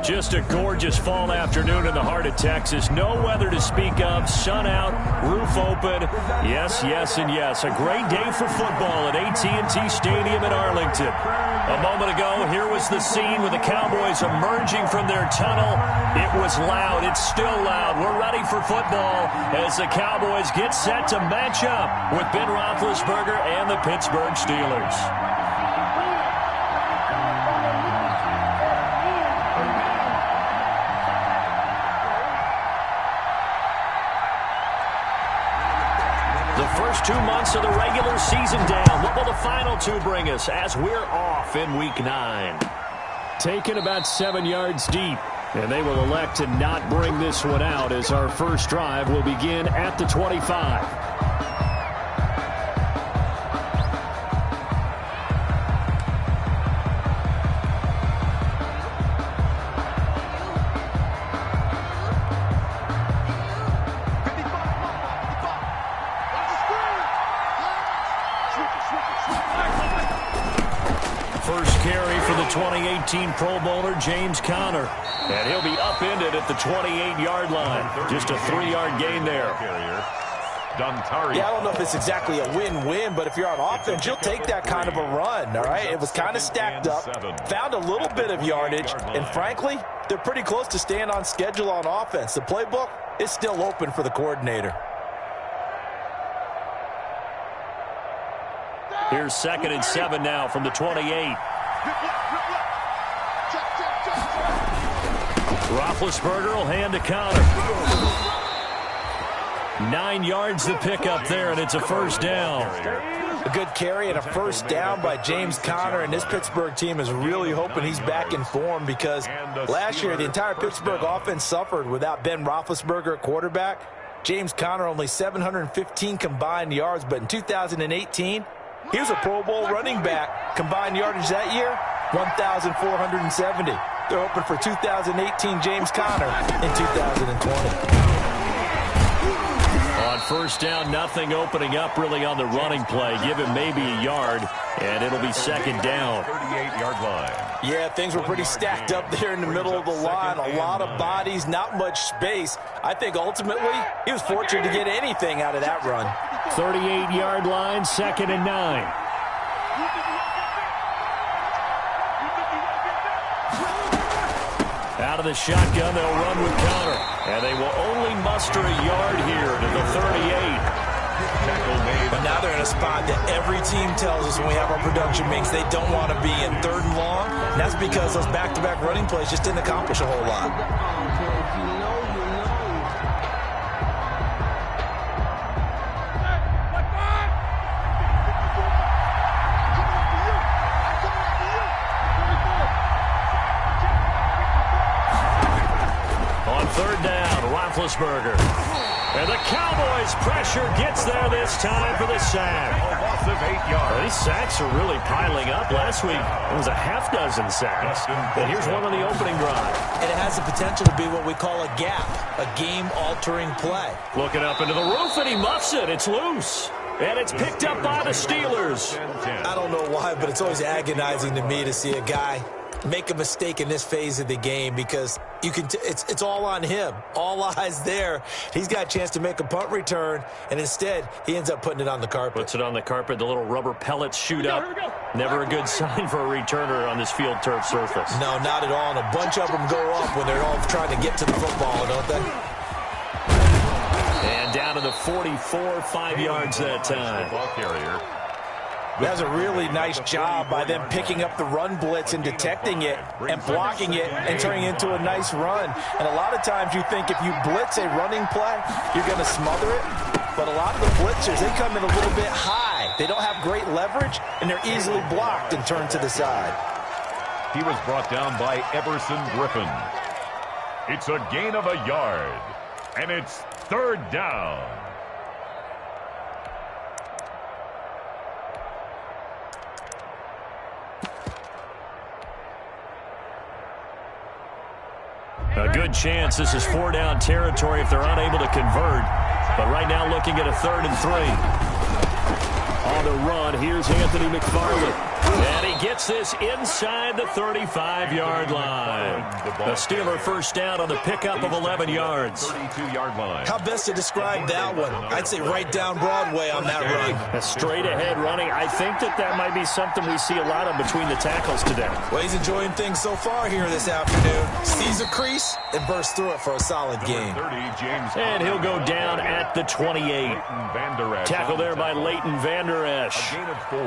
Just a gorgeous fall afternoon in the heart of Texas. No weather to speak of. Sun out, roof open. Yes, yes, and yes. A great day for football at AT&T Stadium in Arlington. A moment ago, here was the scene with the Cowboys emerging from their tunnel. It was loud. It's still loud. We're ready for football as the Cowboys get set to match up with Ben Roethlisberger and the Pittsburgh Steelers. The first 2 months of the regular season down. What will the final two bring us as we're off in Week 9? Taken about 7 yards deep. And they will elect to not bring this one out as our first drive will begin at the 25. First carry for the 2018 Pro Bowler, James Conner. And he'll be upended at the 28-yard line. Just a 3-yard gain there. Yeah, I don't know if it's exactly a win-win, but if you're on offense, you'll take that kind of a run, all right? It was kind of stacked up, found a little bit of yardage, and frankly, they're pretty close to staying on schedule on offense. The playbook is still open for the coordinator. Here's 2nd and 7 now from the 28. Roethlisberger will hand to Conner. 9 yards to pick up there, and it's a first down. A good carry and a first down by James Conner, and this Pittsburgh team is really hoping he's back in form because last year the entire Pittsburgh offense suffered without Ben Roethlisberger at quarterback. James Conner only 715 combined yards, but in 2018, he was a Pro Bowl running back. Combined yardage that year, 1,470. They're hoping for 2018 James Conner in 2020. On first down, nothing opening up really on the running play. Give him maybe a yard, and it'll be second down. 38-yard line. Yeah, things were pretty stacked up there in the middle of the line. A lot of bodies, not much space. I think ultimately he was fortunate to get anything out of that run. 38-yard line, 2nd and 9. Out of the shotgun, they'll run with Conner. And they will only muster a yard here to the 38. But now they're in a spot that every team tells us when we have our production meetings they don't want to be in, 3rd and long. And that's because those back-to-back running plays just didn't accomplish a whole lot. On 3rd down, Roethlisberger. And the Cowboys' pressure gets there this time for the sack. A loss of 8 yards. Well, these sacks are really piling up. Last week, it was a half-dozen sacks. And here's one on the opening drive. And it has the potential to be what we call a gap, a game-altering play. Looking up into the roof, and he muffs it. It's loose. And it's picked up by the Steelers. I don't know why, but it's always agonizing to me to see a guy make a mistake in this phase of the game because you can it's all on him. All eyes there. He's got a chance to make a punt return, and instead he ends up putting it on the carpet. Puts it on the carpet. The little rubber pellets shoot up. Never a good sign for a returner on this field turf surface. No, not at all. And a bunch of them go up when they're all trying to get to the football, don't they? And down to the 44, 5 yards that time. Ball carrier. That was a really nice job by them picking up the run blitz and detecting it and blocking it and turning it into a nice run. And a lot of times you think if you blitz a running play, you're going to smother it. But a lot of the blitzers, they come in a little bit high. They don't have great leverage, and they're easily blocked and turned to the side. He was brought down by Everson Griffin. It's a gain of a yard, and it's 3rd down. A good chance this is 4-down territory if they're unable to convert. But right now looking at a 3rd and 3. On the run, here's Anthony McFarland. And he gets this inside the 35-yard line. The Steeler first down on the pickup of 11 yards. 32-yard line. How best to describe that one? I'd say right down Broadway on that run. A straight-ahead running. I think that might be something we see a lot of between the tackles today. Well, he's enjoying things so far here this afternoon. Sees a crease and bursts through it for a solid game. 30, James. And he'll go down at the 28. Tackle there by Leighton Vander Esch. A gain of 4.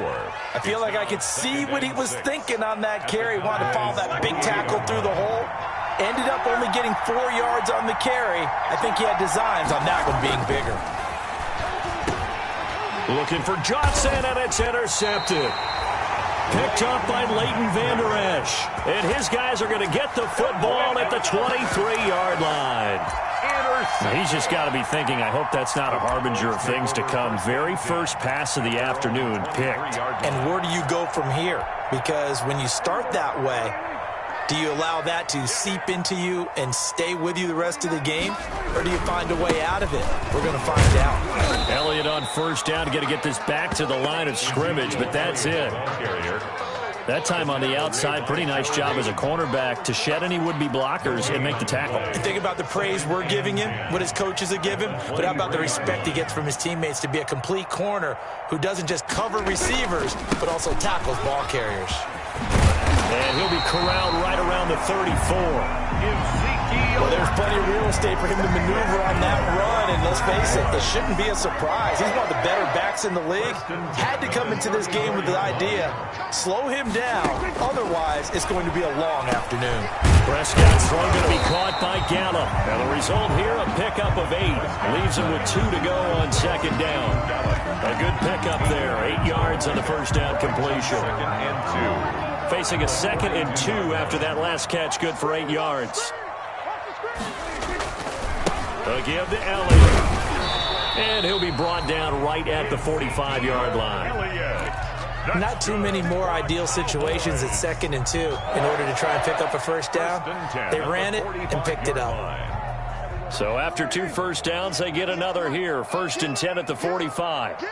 I feel like I could see what he was thinking on that carry. Wanted to follow that big tackle through the hole. Ended up only getting 4 yards on the carry. I think he had designs on that one being bigger. Looking for Johnson, and it's intercepted. Picked up by Leighton Vander Esch. And his guys are going to get the football at the 23-yard line. He's just got to be thinking, I hope that's not a harbinger of things to come. Very first pass of the afternoon picked. And where do you go from here? Because when you start that way, do you allow that to seep into you and stay with you the rest of the game? Or do you find a way out of it? We're going to find out. Elliott on first down, going to get this back to the line of scrimmage, but that's it. That time on the outside, pretty nice job as a cornerback to shed any would-be blockers and make the tackle. You think about the praise we're giving him, what his coaches are giving, but how about the respect he gets from his teammates to be a complete corner who doesn't just cover receivers, but also tackles ball carriers. And he'll be corralled right around the 34. Well, there's plenty of real estate for him to maneuver on that run, and let's face it, it shouldn't be a surprise. He's one of the better backs in the league. Had to come into this game with the idea, slow him down, otherwise it's going to be a long afternoon. Prescott's throw going to be caught by Gallup. And the result here, a pickup of 8. Leaves him with 2 to go on second down. A good pickup there, 8 yards on the first down completion. 2nd and 2. Facing a 2nd and 2 after that last catch, good for 8 yards. They'll give to Elliott. And he'll be brought down right at the 45-yard line. Not too many more ideal situations at 2nd and 2 in order to try and pick up a first down. They ran it and picked it up. So after 2 first downs, they get another here. 1st and 10 at the 45.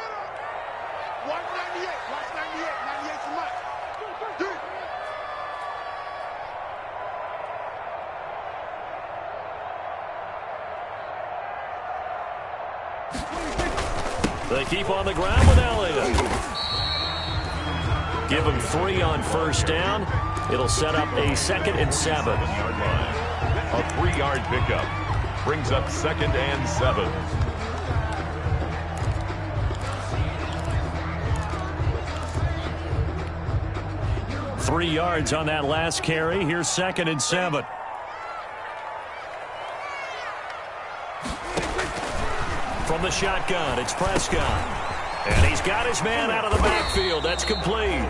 They keep on the ground with Elliott. Give him 3 on first down. It'll set up a 2nd and 7. A 3-yard pickup brings up 2nd and 7. Three yards on that last carry. Here's 2nd and 7. From the shotgun, it's Prescott. And he's got his man out of the backfield. That's complete.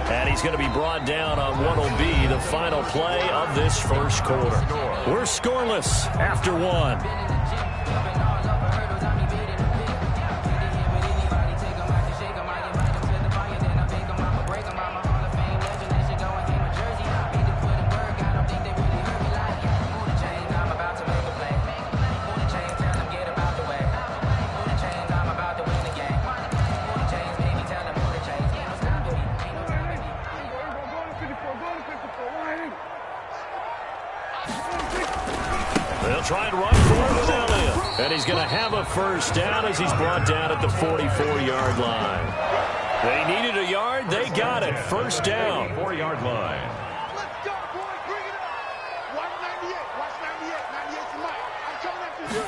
And he's going to be brought down on what will be the final play of this first quarter. We're scoreless after 1. They'll try and run for it with Elliott. And he's going to have a first down as he's brought down at the 44-yard line. They needed a yard. They got it. First down. 4-yard line. Let's go, boy. Bring it up. Watch 98. Watch 98. 98's the mic. I'm coming after you.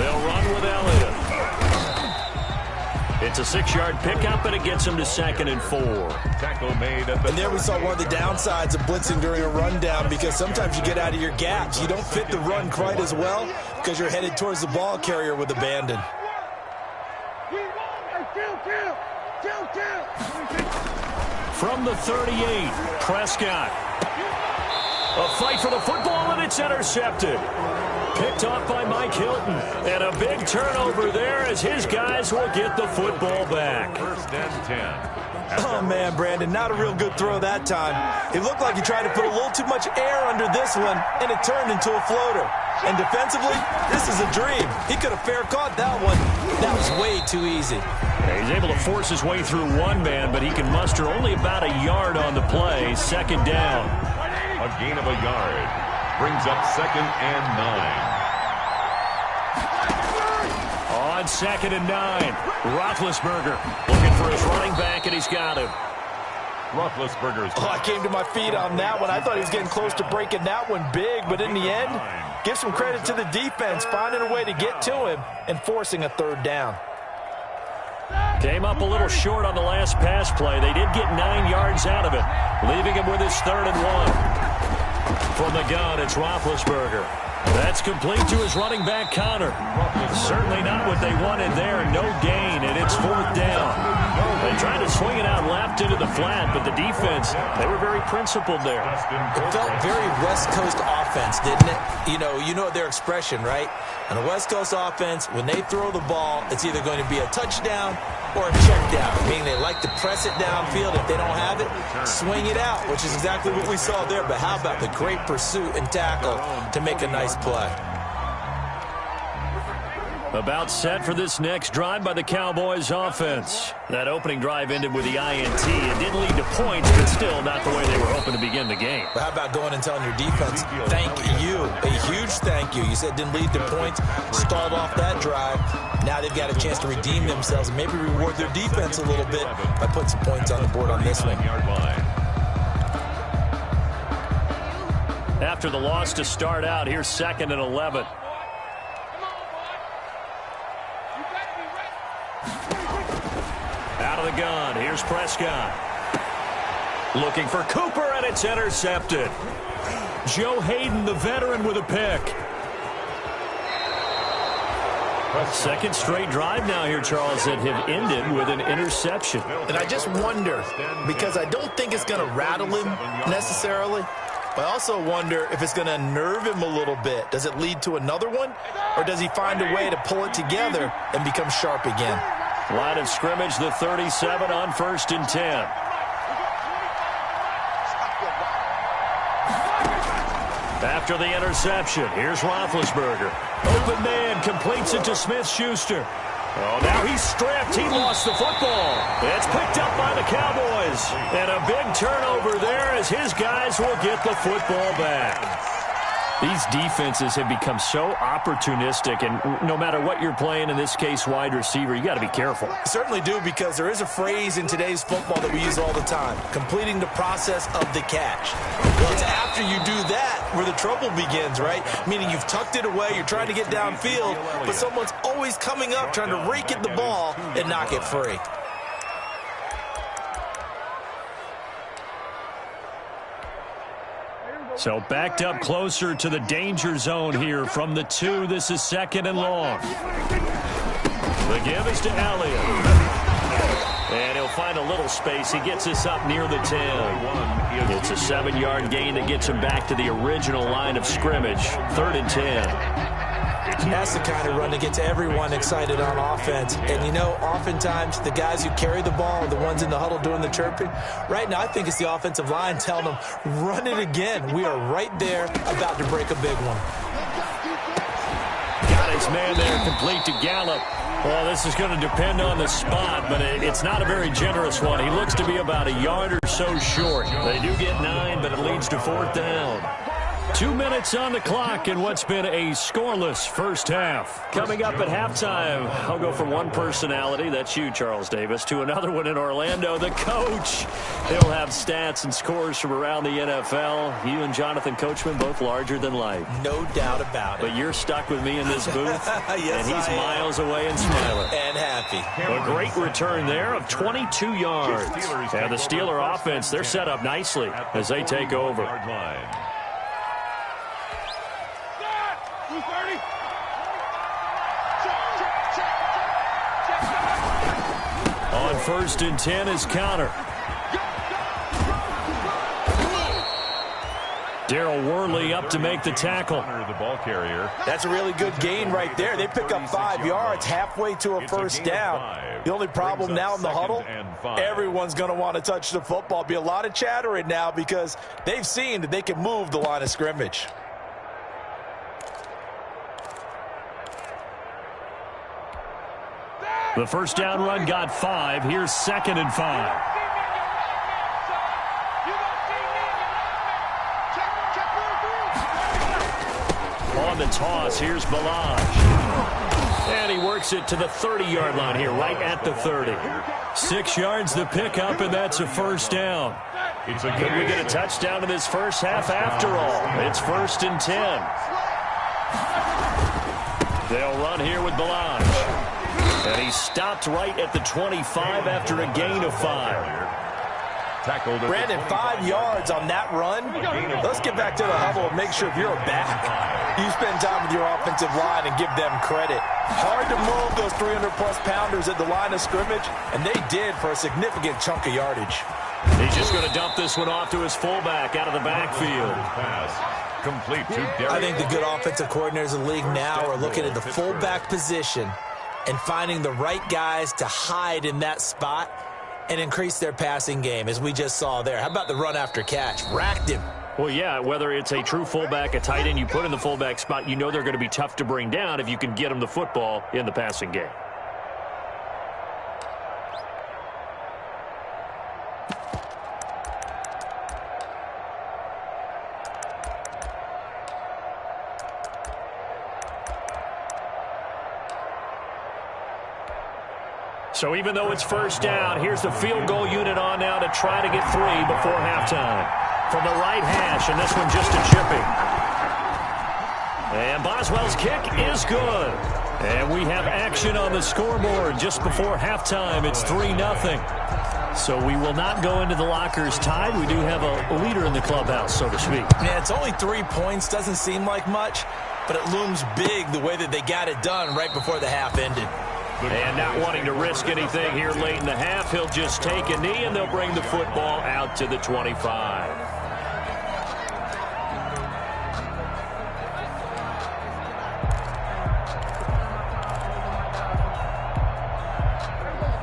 They'll run with Elliott. It's a 6-yard pickup, and it gets him to 2nd and 4. Tackle made at the... And there we saw one of the downsides of blitzing during a rundown, because sometimes you get out of your gaps. You don't fit the run quite as well because you're headed towards the ball carrier with abandon. From the 38, Prescott. A fight for the football, and it's intercepted. Picked off by Mike Hilton. And a big turnover there as his guys will get the football back. 1st and 10. Oh, man, Brandon, not a real good throw that time. It looked like he tried to put a little too much air under this one, and it turned into a floater. And defensively, this is a dream. He could have fair caught that one. That was way too easy. He's He's able to force his way through one man, but he can muster only about a yard on the play. Second down. A gain of a yard brings up 2nd and 9. On 2nd and 9, Roethlisberger looking for his running back, and he's got him. Roethlisberger's. I came to my feet on that one. I thought he was getting close to breaking that one big, but in the end, give some credit to the defense, finding a way to get to him and forcing a 3rd down. Came up a little short on the last pass play. They did get 9 yards out of it, leaving him with his 3rd and 1. From the gun, it's Roethlisberger. That's complete to his running back, Connor. Certainly not what they wanted there. No gain, and it's 4th down. They tried to swing it out left into the flat, but the defense, they were very principled there. It felt very West Coast offense, didn't it? You know their expression, right? On a West Coast offense, when they throw the ball, it's either going to be a touchdown or a check down, meaning they like to press it downfield. If they don't have it, swing it out, which is exactly what we saw there. But how about the great pursuit and tackle to make a nice play? About set for this next drive by the Cowboys offense. That opening drive ended with the INT. It didn't lead to points, but still not the way they were hoping to begin the game. But how about going and telling your defense, thank you, a huge thank you. You said didn't lead to points, stalled off that drive. Now they've got a chance to redeem themselves and maybe reward their defense a little bit by putting some points on the board on this one. After the loss to start out, here's 2nd and 11. Out of the gun, here's Prescott. Looking for Cooper, and it's intercepted. Joe Hayden, the veteran, with a pick. 2nd straight drive now here, Charles, that have ended with an interception. And I just wonder, because I don't think it's going to rattle him necessarily, but I also wonder if it's going to unnerve him a little bit. Does it lead to another one, or does he find a way to pull it together and become sharp again? Line of scrimmage, the 37 on 1st and 10. After the interception, here's Roethlisberger. Open man, completes it to Smith-Schuster. Oh, now he's stripped. He lost the football. It's picked up by the Cowboys. And a big turnover there as his guys will get the football back. These defenses have become so opportunistic, and no matter what you're playing, in this case wide receiver, you got to be careful. Certainly do, because there is a phrase in today's football that we use all the time, completing the process of the catch. Well, it's after you do that where the trouble begins, right? Meaning you've tucked it away, you're trying to get downfield, but someone's always coming up trying to rake at the ball and knock it free. So backed up closer to the danger zone here from the 2. This is 2nd and long. The give is to Elliott. And he'll find a little space. He gets us up near the 10. It's a 7-yard gain that gets him back to the original line of scrimmage. 3rd and 10. That's the kind of run that gets everyone excited on offense. And, oftentimes the guys who carry the ball are the ones in the huddle doing the chirping. Right now, I think it's the offensive line telling them, run it again. We are right there about to break a big one. Got his man there, complete to Gallup. Well, this is going to depend on the spot, but it's not a very generous one. He looks to be about a yard or so short. They do get 9, but it leads to 4th down. 2 minutes on the clock in what's been a scoreless first half. Coming up at halftime, I'll go from one personality, that's you, Charles Davis, to another one in Orlando, the coach. He'll have stats and scores from around the NFL. You and Jonathan Coachman, both larger than life. No doubt about it. But you're stuck with me in this booth, yes, and he's miles away and smiling. And happy. A great return there of 22 yards. And the Steeler offense, they're set up nicely as they take over. On 1st and 10 is Connor. Darryl Worley up to make the tackle. The ball carrier. That's a really good gain right there. They pick up 5 yards halfway to a first down. The only problem now in the huddle, everyone's going to want to touch the football. Be a lot of chattering now because they've seen that they can move the line of scrimmage. The first down run got 5. Here's 2nd and 5. On the toss, here's Balaj. And he works it to the 30-yard line here, right at the 30. 6 yards the pickup, and that's a first down. Could we get a touchdown in this first half after all? It's 1st and 10. They'll run here with Balaj. And he stopped right at the 25 after a gain of 5. Brandon, 5 yards on that run. Let's get back to the huddle and make sure if you're back, you spend time with your offensive line and give them credit. Hard to move those 300-plus pounders at the line of scrimmage, and they did for a significant chunk of yardage. He's just going to dump this one off to his fullback out of the backfield. Complete to Derek. I think the good offensive coordinators in the league now are looking at the fullback position and finding the right guys to hide in that spot and increase their passing game, as we just saw there. How about the run after catch? Racked him. Well, yeah, whether it's a true fullback, a tight end you put in the fullback spot, you know they're going to be tough to bring down if you can get them the football in the passing game. So even though it's first down, here's the field goal unit on now to try to get 3 before halftime. From the right hash, and this one just a chipping. And Boswell's kick is good. And we have action on the scoreboard just before halftime. It's 3-0. So we will not go into the lockers tied. We do have a leader in the clubhouse, so to speak. Yeah, it's only 3 points. Doesn't seem like much, but it looms big the way that they got it done right before the half ended. And not wanting to risk anything here late in the half, he'll just take a knee, and they'll bring the football out to the 25.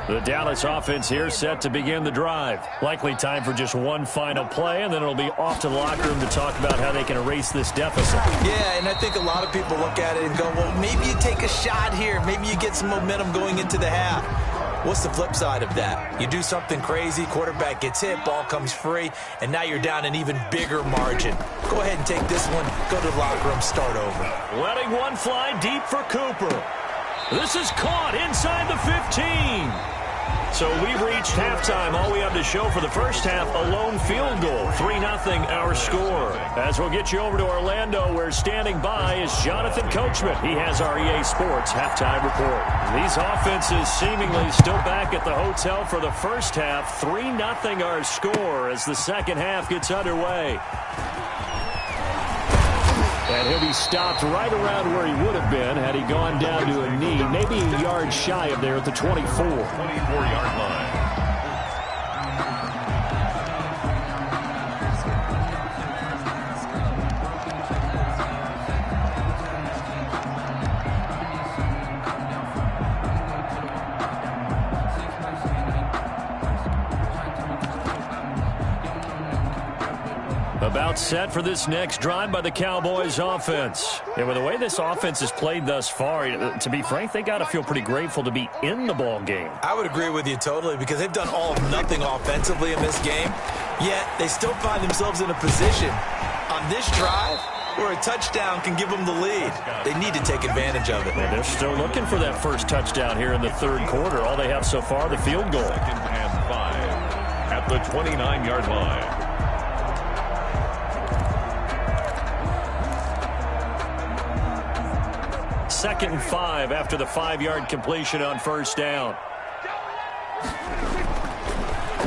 The Dallas offense here set to begin the drive. Likely time for just one final play, and then it'll be off to the locker room to talk about how they can erase this deficit. Yeah, and I think a lot of people look at it and go, well, maybe you take a shot here. Maybe you get some momentum going into the half. What's the flip side of that? You do something crazy, quarterback gets hit, ball comes free, and now you're down an even bigger margin. Go ahead and take this one, go to the locker room, start over. Letting one fly deep for Cooper. This is caught inside the 15. So we've reached halftime. All we have to show for the first half, a lone field goal. 3-0 our score. As we'll get you over to Orlando, where standing by is Jonathan Coachman. He has our EA Sports halftime report. These offenses seemingly still back at the hotel for the first half. 3-0 our score as the second half gets underway. And he'll be stopped right around where he would have been had he gone down to a knee, maybe a yard shy of there at the 24. 24-yard line. About set for this next drive by the Cowboys offense. And with the way this offense has played thus far, to be frank, they got to feel pretty grateful to be in the ball game. I would agree with you totally, because they've done all of nothing offensively in this game, yet they still find themselves in a position on this drive where a touchdown can give them the lead. They need to take advantage of it. And they're still looking for that first touchdown here in the third quarter. All they have so far, the field goal. 2nd and 5 at the 29-yard line. Second and 5 after the 5-yard completion on first down.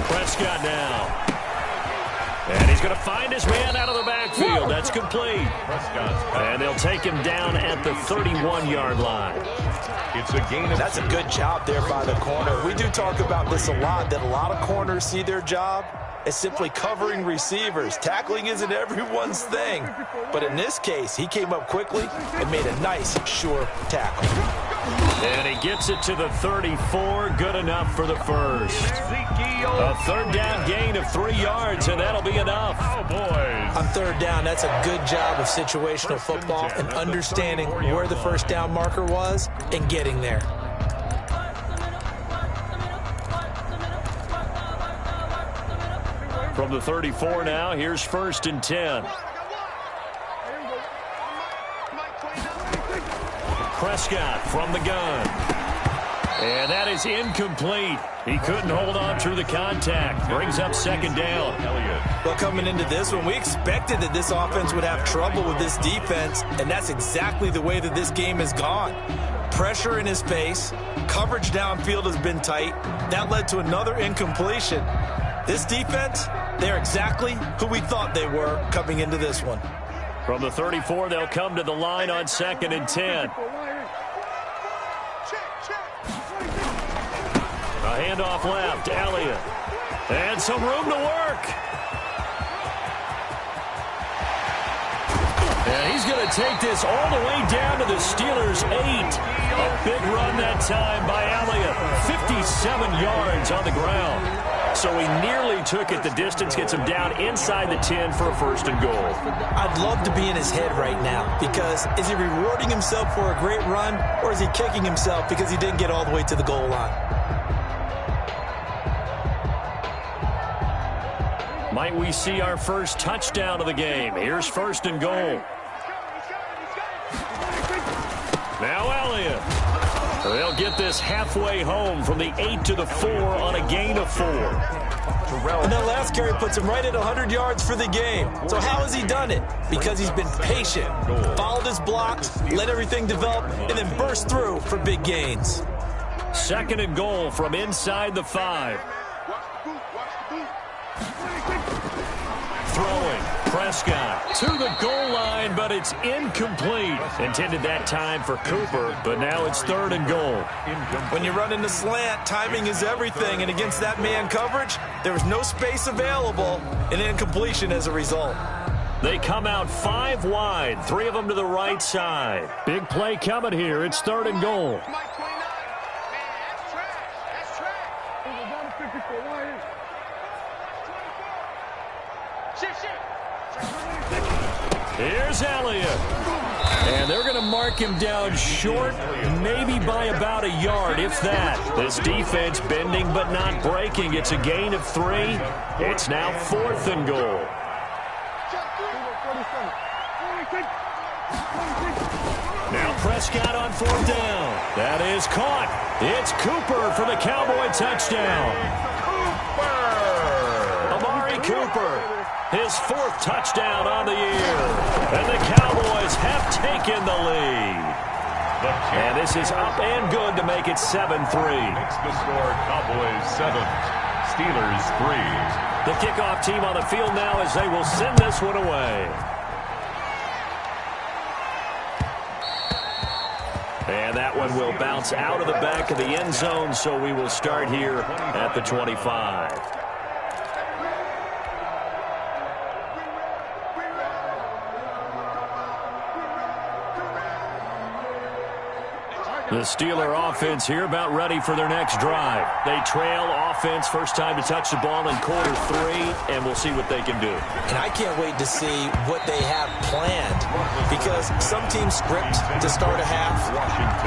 Prescott now. And he's going to find his man out of the backfield. That's complete. And they'll take him down at the 31-yard line. It's a gain. That's a good job there by the corner. We do talk about this a lot, that a lot of corners see their job as simply covering receivers. Tackling isn't everyone's thing. But in this case, he came up quickly and made a nice, sure tackle. And he gets it to the 34. Good enough for the first. A third down gain of 3 yards, and that'll be enough. On third down, that's a good job of situational football and understanding where the first down marker was and getting there. From the 34 now, here's 1st and 10. Prescott from the gun. And that is incomplete. He couldn't hold on through the contact. Brings up 2nd down. Well, coming into this one, we expected that this offense would have trouble with this defense, and that's exactly the way that this game has gone. Pressure in his face. Coverage downfield has been tight. That led to another incompletion. This defense, they're exactly who we thought they were coming into this one. From the 34, they'll come to the line on 2nd and 10. A handoff left, Elliott. And some room to work. And he's going to take this all the way down to the Steelers' 8. A big run that time by Elliott. 57 yards on the ground. So he nearly took it the distance, gets him down inside the 10 for a 1st and goal. I'd love to be in his head right now, because is he rewarding himself for a great run, or is he kicking himself because he didn't get all the way to the goal line? Might we see our first touchdown of the game? Here's 1st and goal. Now Elliott. They'll get this halfway home from the 8 to the 4 on a gain of 4. And that last carry puts him right at 100 yards for the game. So how has he done it? Because he's been patient, followed his blocks, let everything develop, and then burst through for big gains. 2nd and goal from inside the 5. Throwing. Prescott to the goal line, but it's incomplete. Intended that time for Cooper, but now it's 3rd and goal. When you run in the slant, timing is everything, and against that man coverage, there was no space available, and incompletion as a result. They come out 5 wide, 3 of them to the right side. Big play coming here. It's 3rd and goal. Here's Elliott. And they're going to mark him down short, maybe by about a yard, if that. This defense bending but not breaking. It's a gain of 3. It's now 4th and goal. Now Prescott on 4th down. That is caught. It's Cooper for the Cowboy touchdown. Amari Cooper. His 4th touchdown on the year. And the Cowboys have taken the lead. And this is up and good to make it 7-3. Makes the score Cowboys 7, Steelers 3. The kickoff team on the field now as they will send this one away. And that one will bounce out of the back of the end zone, so we will start here at the 25. The Steeler offense here about ready for their next drive. They trail offense, first time to touch the ball in quarter 3, and we'll see what they can do. And I can't wait to see what they have planned, because some teams script to start a half.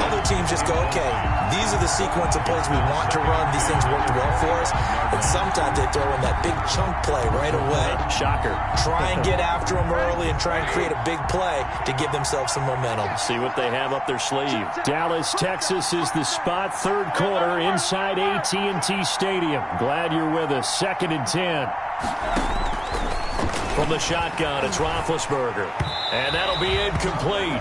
Other teams just go, okay, these are the sequence of plays we want to run. These things worked well for us. And sometimes they throw in that big chunk play right away. Shocker. Try and get after them early and try and create a big play to give themselves some momentum. See what they have up their sleeve. Dallas, Texas is the spot, 3rd quarter inside AT&T Stadium. Glad you're with us. 2nd and 10. From the shotgun, it's Roethlisberger. And that'll be incomplete.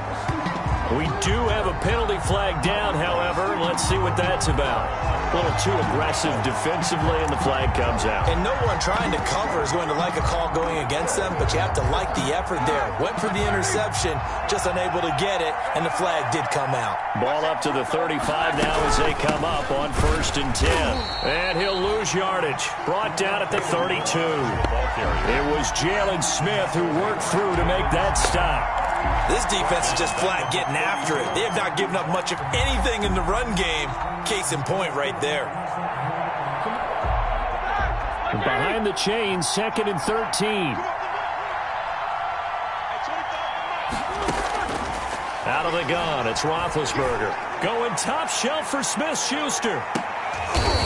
We do have a penalty flag down, however. Let's see what that's about. A little too aggressive defensively, and the flag comes out. And no one trying to cover is going to like a call going against them, but you have to like the effort there. Went for the interception, just unable to get it, and the flag did come out. Ball up to the 35 now as they come up on 1st and 10. And he'll lose yardage. Brought down at the 32. It was Jalen Smith who worked through to make that stop. This defense is just flat getting after it. They have not given up much of anything in the run game. Case in point right there. Behind the chains, 2nd and 13. Out of the gun, it's Roethlisberger. Going top shelf for Smith-Schuster.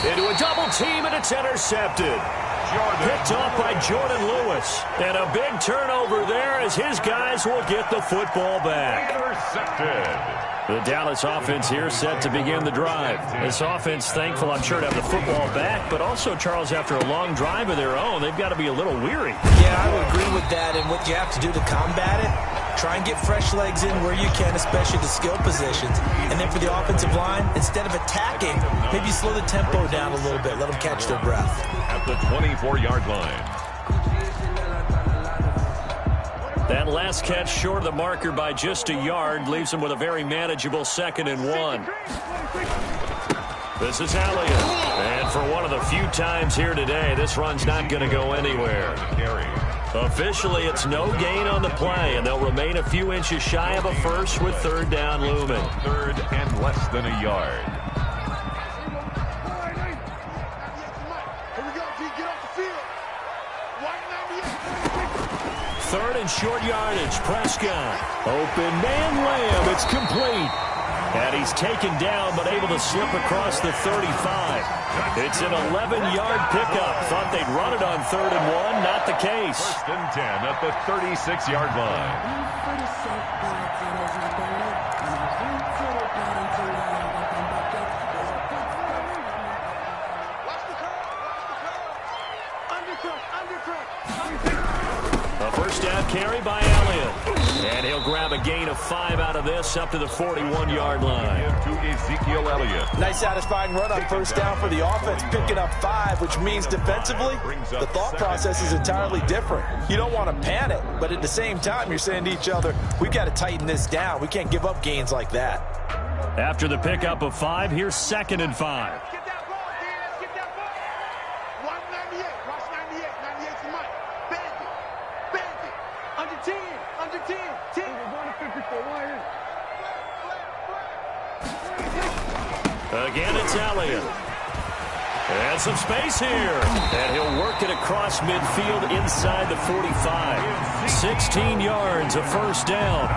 Into a double team, and it's intercepted. Picked off by Jordan Lewis. And a big turnover there as his guys will get the football back. Intercepted. The Dallas offense here set to begin the drive. This offense thankful, I'm sure, to have the football back, but also, Charles, after a long drive of their own, they've got to be a little weary. Yeah, I would agree with that, and what you have to do to combat it, try and get fresh legs in where you can, especially the skill positions. And then for the offensive line, instead of attacking, maybe slow the tempo down a little bit, let them catch their breath. At the 24-yard line. That last catch short of the marker by just a yard leaves them with a very manageable 2nd and 1. This is Elliott. And for one of the few times here today, this run's not going to go anywhere. Officially, it's no gain on the play, and they'll remain a few inches shy of a first with 3rd down looming. 3rd and less than a yard. Here we go, G. Get off the field. 198. 3rd and short yardage. Prescott. Open man Lamb. It's complete. And he's taken down but able to slip across the 35. It's an 11-yard pickup. Thought they'd run it on 3rd and 1. Not the case. 1st and 10 at the 36-yard line. A 1st down carry by Elliott. And he'll grab a gain of 5 out of this up to the 41-yard line. To Ezekiel Elliott. Nice satisfying run on 1st down for the offense, picking up 5, which means defensively, the thought process is entirely different. You don't want to panic, but at the same time, you're saying to each other, we've got to tighten this down. We can't give up gains like that. After the pickup of 5, here's 2nd and 5. Get that ball, D. Let's get that ball. 198. Watch 98. 98's the mic. Bend it. Bend it. Under 10. Under 10. 10. Again, it's Elliott. And some space here. And he'll work it across midfield inside the 45. 16 yards, a 1st down.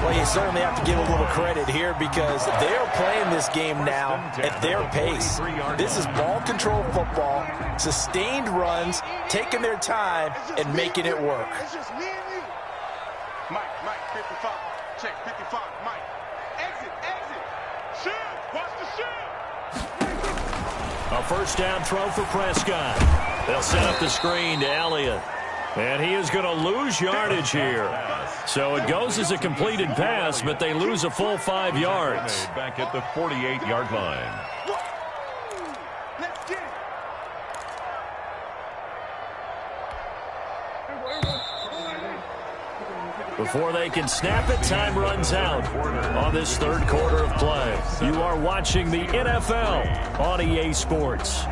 Well, you certainly have to give a little credit here because they're playing this game now at their pace. This is ball control football, sustained runs, taking their time, and making it work. It's just me and you. Mike, 55. Check, 55. Mike. Exit. Shoot. Watch the shoot. A 1st down throw for Prescott. They'll set up the screen to Elliott. And he is going to lose yardage here. So it goes as a completed pass, but they lose a full 5 yards. Back at the 48-yard line. Let's get it. Before they can snap it, time runs out on this 3rd quarter of play. You are watching the NFL on EA Sports.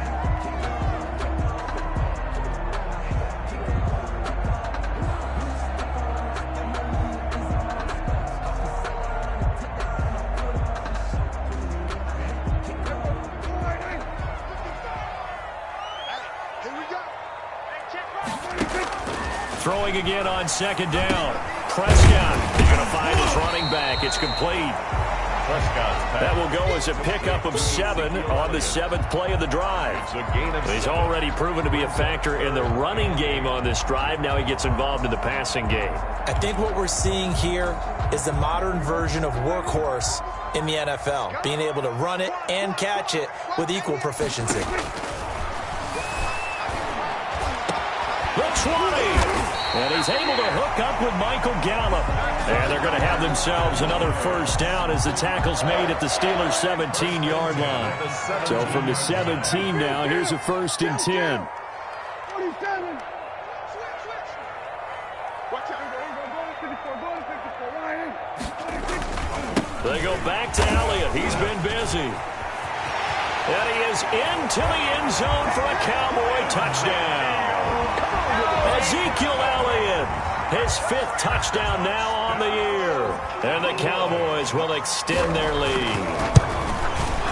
Throwing again on 2nd down. Prescott, he's going to find his running back. It's complete. That will go as a pickup of 7 on the 7th play of the drive. He's already proven to be a factor in the running game on this drive. Now he gets involved in the passing game. I think what we're seeing here is the modern version of workhorse in the NFL, being able to run it and catch it with equal proficiency. The 20. And he's able to hook up with Michael Gallup. And they're going to have themselves another 1st down as the tackle's made at the Steelers' 17-yard line. So from the 17 now, here's a 1st and 10. 47. They go back to Elliott. He's been busy. And he is into the end zone for a Cowboy touchdown. Ezekiel Elliott, his 5th touchdown now on the year. And the Cowboys will extend their lead.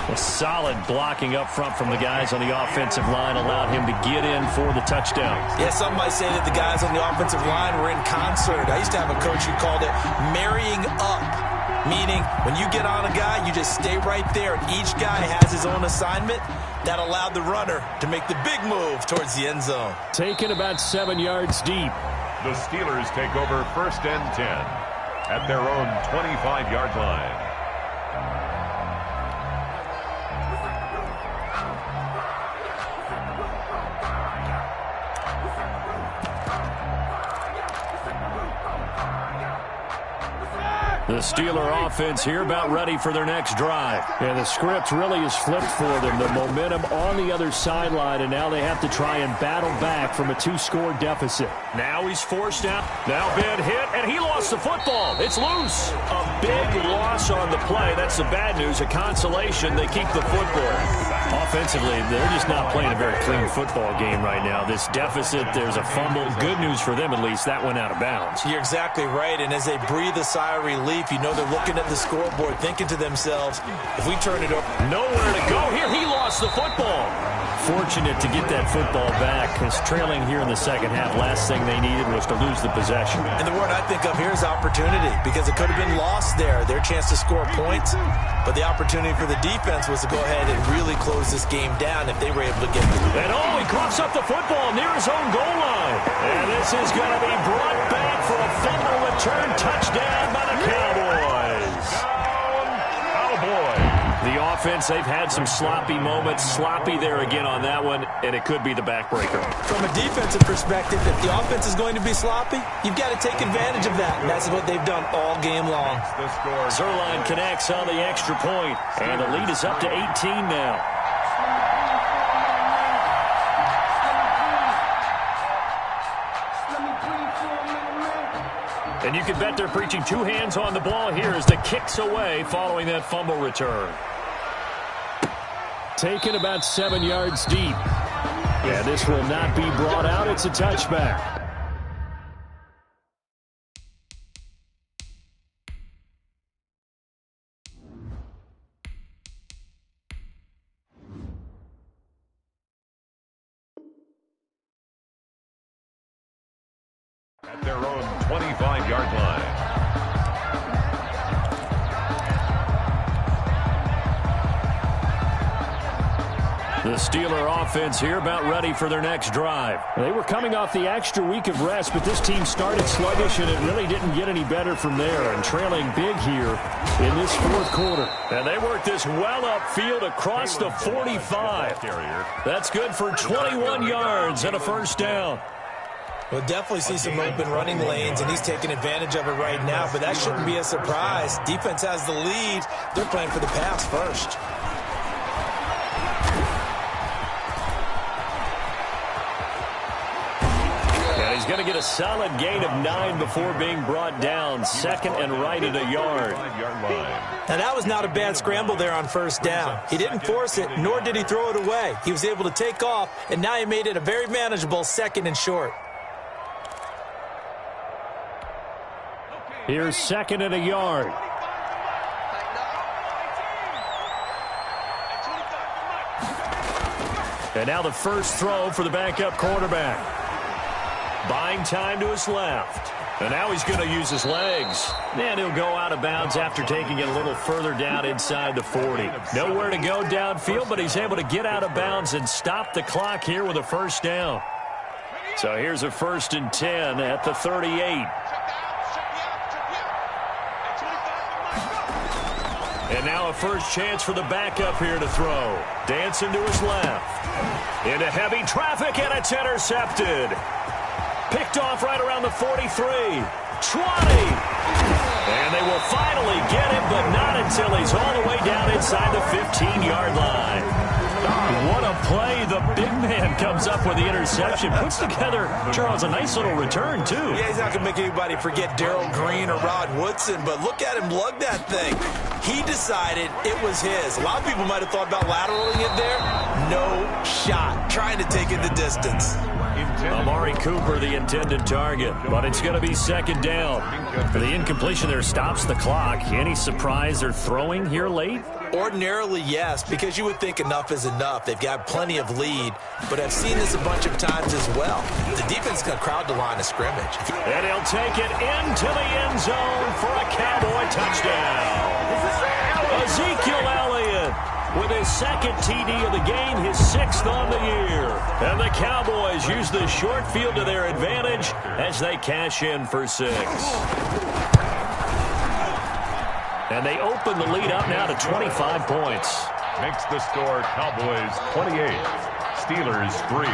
A solid blocking up front from the guys on the offensive line allowed him to get in for the touchdown. Yeah, some might say that the guys on the offensive line were in concert. I used to have a coach who called it marrying up, meaning when you get on a guy, you just stay right there. Each guy has his own assignment, That allowed the runner to make the big move towards the end zone. Taken about 7 yards deep. The Steelers take over 1st and 10 at their own 25-yard line. The Steeler offense here about ready for their next drive. And the script really is flipped for them. The momentum on the other sideline, and now they have to try and battle back from a 2-score deficit. Now he's forced out. Now Ben hit, and he lost the football. It's loose. A big loss on the play. That's the bad news. A consolation. They keep the football. Offensively, they're just not playing a very clean football game right now. This deficit, there's a fumble. Good news for them, at least. That went out of bounds. You're exactly right, and as they breathe a sigh of relief, you know they're looking at the scoreboard, thinking to themselves, if we turn it over. Nowhere to go. Here, he lost the football. Fortunate to get that football back, because trailing here in the second half, last thing they needed was to lose the possession. And the word I think of here is opportunity, because it could have been lost there, their chance to score points. But the opportunity for the defense was to go ahead and really close this game down if they were able to get it. And he coughs up the football near his own goal line. And this is going to be brought back for a fumble return touchdown by the Cowboys. Cowboys. The offense, they've had some sloppy moments. Sloppy there again on that one, and it could be the backbreaker. From a defensive perspective, if the offense is going to be sloppy, you've got to take advantage of that. And that's what they've done all game long. Zerline connects on the extra point, and the lead is up to 18 now. And you can bet they're preaching 2 hands on the ball here as the kick's away following that fumble return. Taken about 7 yards deep. Yeah, this will not be brought out. It's a touchback. At their own 25-yard line. The Steeler offense here about ready for their next drive. They were coming off the extra week of rest, but this team started sluggish, and it really didn't get any better from there, and trailing big here in this fourth quarter. And they worked this well upfield across the 45. That's good for 21 yards and a first down. We'll definitely see some open running lanes, and he's taking advantage of it right now, but that shouldn't be a surprise. Defense has the lead. They're playing for the pass first. And he's going to get a solid gain of 9 before being brought down. Second and right at a yard. Now, that was not a bad scramble there on first down. He didn't force it, nor did he throw it away. He was able to take off, and now he made it a very manageable second and short. Here's second and a yard. And now the first throw for the backup quarterback. Buying time to his left. And now he's going to use his legs. And he'll go out of bounds after taking it a little further down inside the 40. Nowhere to go downfield, but he's able to get out of bounds and stop the clock here with a first down. So here's a 1st and 10 at the 38. And now a first chance for the backup here to throw. Dancing to his left. Into heavy traffic, and it's intercepted. Picked off right around the 43. 20. And they will finally get him, but not until he's all the way down inside the 15-yard line. What a play. The big man comes up with the interception. Puts together, Charles, a nice little return, too. Yeah, he's not going to make anybody forget Darrell Green or Rod Woodson, but look at him lug that thing. He decided it was his. A lot of people might have thought about lateraling it there. No shot. Trying to take it the distance. Amari Cooper, the intended target, but it's going to be second down. The incompletion there stops the clock. Any surprise they're throwing here late? Ordinarily, yes, because you would think enough is enough. They've got plenty of lead, but I've seen this a bunch of times as well. The defense is going to crowd the line of scrimmage. And he'll take it into the end zone for a Cowboy touchdown. Ezekiel Elliott with his second TD of the game, his 6th on the year. And the Cowboys use the short field to their advantage as they cash in for 6. And they open the lead up now to 25 points. Makes the score Cowboys 28, Steelers 3.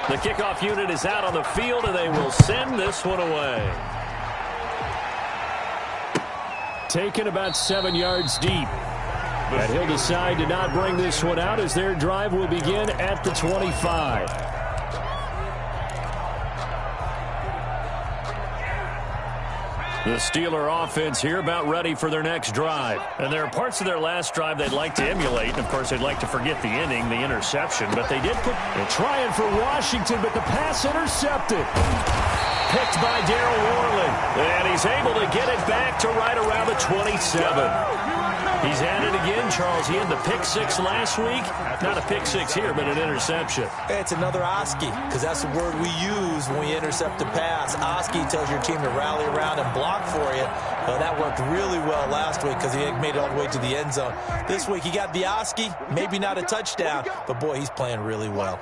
The kickoff unit is out on the field, and they will send this one away. Taken about 7 yards deep. And he'll decide to not bring this one out as their drive will begin at the 25. The Steeler offense here about ready for their next drive. And there are parts of their last drive they'd like to emulate. And, of course, they'd like to forget the inning, the interception. But they did put – trying for Washington, but the pass intercepted. Picked by Darryl Worley. And he's able to get it back to right around the 27. He's at it again, Charles. He had the pick 6 last week. Not a pick 6 here, but an interception. It's another Oski, because that's the word we use when we intercept a pass. Oski tells your team to rally around and block for you. Well, that worked really well last week because he made it all the way to the end zone. This week he got the Oski, maybe not a touchdown, but, boy, he's playing really well.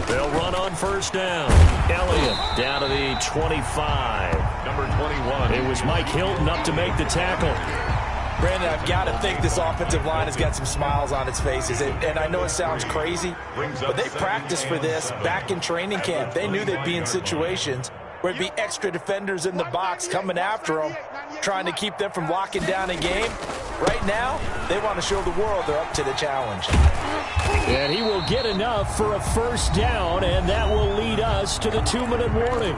They'll run on first down. Elliott down to the 25. Number 21. It was Mike Hilton up to make the tackle. Brandon, I've got to think this offensive line has got some smiles on its faces. And I know it sounds crazy, but they practiced for this back in training camp. They knew they'd be in situations where there'd be extra defenders in the box coming after them, trying to keep them from locking down a game. Right now, they want to show the world they're up to the challenge. And he will get enough for a first down, and that will lead us to the 2-minute warning.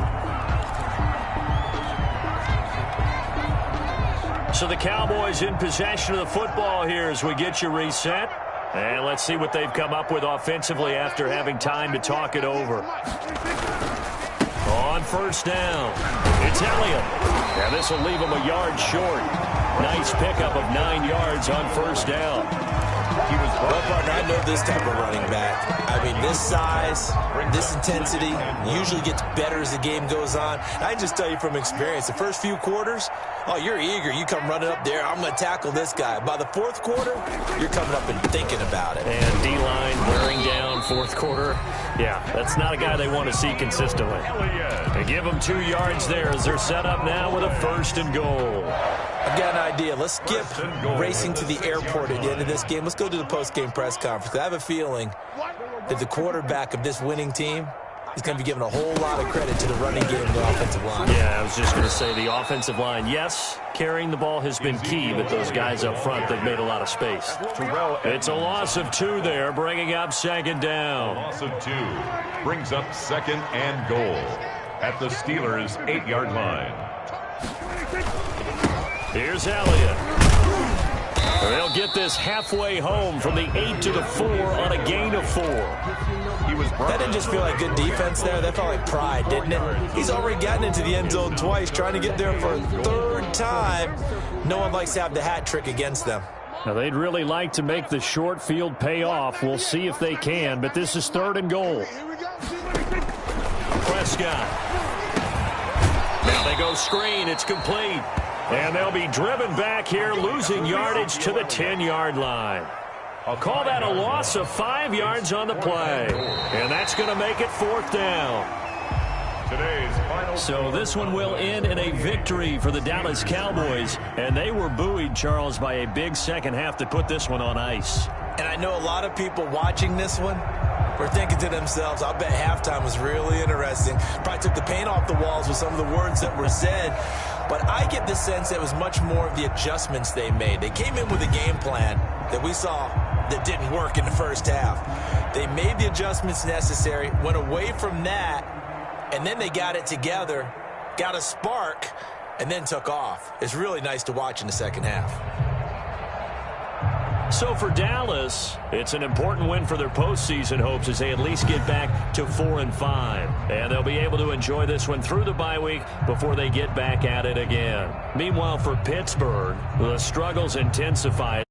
So the Cowboys in possession of the football here as we get you reset. And let's see what they've come up with offensively after having time to talk it over. On first down, it's Elliott. And this will leave him a yard short. Nice pickup of 9 yards on first down. Well, partner, I know this type of running back. I mean, this size, this intensity usually gets better as the game goes on. I can just tell you from experience, the first few quarters, oh, you're eager. You come running up there, I'm going to tackle this guy. By the fourth quarter, you're coming up and thinking about it. And D-line wearing down fourth quarter. Yeah, that's not a guy they want to see consistently. They give them 2 yards there as they're set up now with a 1st and goal. I've got an idea. Let's skip racing to the airport at the end of this game. Let's go to the post-game press conference. I have a feeling that the quarterback of this winning team is going to be giving a whole lot of credit to the running game and the offensive line. Yeah, I was just going to say the offensive line, yes, carrying the ball has been key, but those guys up front, they've made a lot of space. It's a loss of 2 there, bringing up 2nd down. Loss of 2 brings up 2nd and goal at the Steelers' 8-yard line. Here's Elliott. They'll get this halfway home from the 8 to the 4 on a gain of 4. That didn't just feel like good defense there. That felt like pride, didn't it? He's already gotten into the end zone twice, trying to get there for a 3rd time. No one likes to have the hat trick against them. Now, they'd really like to make the short field pay off. We'll see if they can, but this is 3rd and goal. Prescott. Now they go screen. It's complete. And they'll be driven back here, losing yardage to the 10-yard line. I'll call that a loss of 5 yards on the play. And that's going to make it 4th down. So this one will end in a victory for the Dallas Cowboys. And they were buoyed, Charles, by a big second half to put this one on ice. And I know a lot of people watching this one were thinking to themselves, I'll bet halftime was really interesting. Probably took the paint off the walls with some of the words that were said. But I get the sense that it was much more of the adjustments they made. They came in with a game plan that we saw that didn't work in the first half. They made the adjustments necessary, went away from that, and then they got it together, got a spark, and then took off. It's really nice to watch in the second half. So for Dallas, it's an important win for their postseason hopes as they at least get back to 4-5. And they'll be able to enjoy this one through the bye week before they get back at it again. Meanwhile, for Pittsburgh, the struggles intensify.